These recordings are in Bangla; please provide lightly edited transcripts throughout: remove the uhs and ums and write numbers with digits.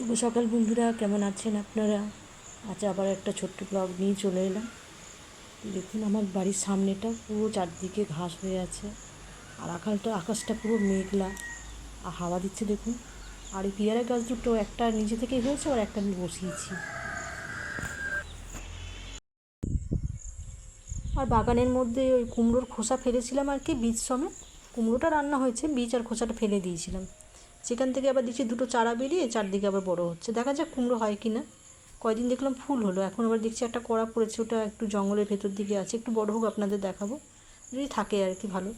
শুভ সকাল বন্ধুরা, কেমন আছেন আপনারা? আজ আবার একটা ছোট্ট ব্লগ নিয়ে চলে এলাম। দেখুন, আমার বাড়ির সামনেটা পুরো চারদিকে ঘাস হয়ে আছে, আর আকাশটা পুরো মেঘলা, আর হাওয়া দিচ্ছে দেখুন। আর এই পেয়ারা গাছ দুটো, একটা নিজে থেকেই হয়েছে আর একটা আমি বসিয়েছি। আর বাগানের মধ্যে ওই কুমড়োর খোসা ফেলেছিলাম আর কি, বীজ সমেত। কুমড়োটা রান্না হয়েছে, বীজ আর খোসাটা ফেলে দিয়েছিলাম। সেখান থেকে আবার দেখছি দুটো চারা বেরিয়ে চারদিকে আবার বড় হচ্ছে। দেখা যাক কুমড়ো হয় কি না। কয়দিন দেখলাম ফুল হলো, এখন আবার দেখছি একটা কড়া পড়েছে, ওটা একটু জঙ্গলের ভেতর দিকে আছে, একটু বড় হোক আপনাদের দেখাবো, যদি থাকে আর কি ভালো।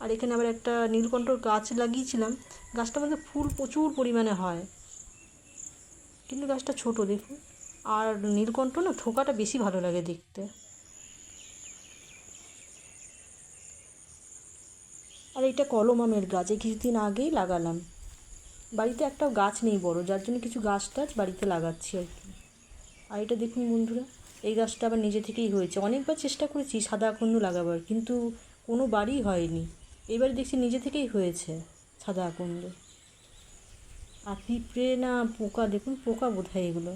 আর এখানে আবার একটা নীলকণ্ঠর গাছ লাগিয়েছিলাম, গাছটার মধ্যে ফুল প্রচুর পরিমাণে হয়, কিন্তু গাছটা ছোট দেখুন। আর নীলকণ্ঠ না, থোকাটা বেশি ভালো লাগে দেখতে। আর এইটা কলম আমের গাছ, এই কিছুদিন আগেই লাগালাম। বাড়িতে একটাও গাছ নেই বড়, যার জন্য কিছু গাছ টাছ বাড়িতে লাগাচ্ছি আর কি। আর এটা দেখুন বন্ধুরা, এই গাছটা আবার নিজে থেকেই হয়েছে। অনেকবার চেষ্টা করেছি সাদা আকন্দ লাগাবার, কিন্তু কোনো বাড়ি হয়নি। এবার দেখছি নিজে থেকেই হয়েছে সাদা আকন্দ। আর পিঁপড়ে না পোকা, দেখুন পোকা বোধহয় এগুলো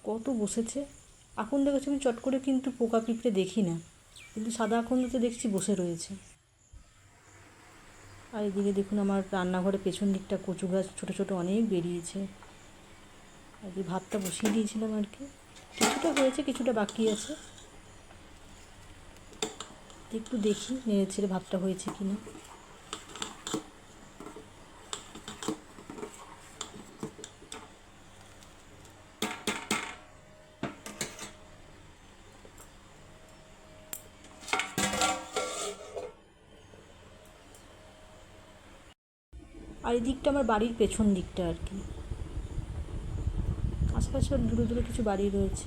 কত বসেছে। আকন্দ গাছে আমি চট করে কিন্তু পোকা পিঁপড়ে দেখি না, কিন্তু সাদা আকন্দতে দেখছি বসে রয়েছে। আর এদিকে দেখুন, আমার রান্নাঘরের পেছন দিকটা কচু গাছ ছোটো ছোটো অনেক বেরিয়েছে। আর কি ভাতটা বসিয়ে দিয়েছিলাম আর কি, কিছুটা হয়েছে কিছুটা বাকি আছে। একটু দেখি নেড়ে ছেড়ে ভাতটা হয়েছে কি না। আর এই দিকটা আমার বাড়ির পেছন দিকটা আর কি, আশেপাশে দূরে দূরে কিছু বাড়ি রয়েছে।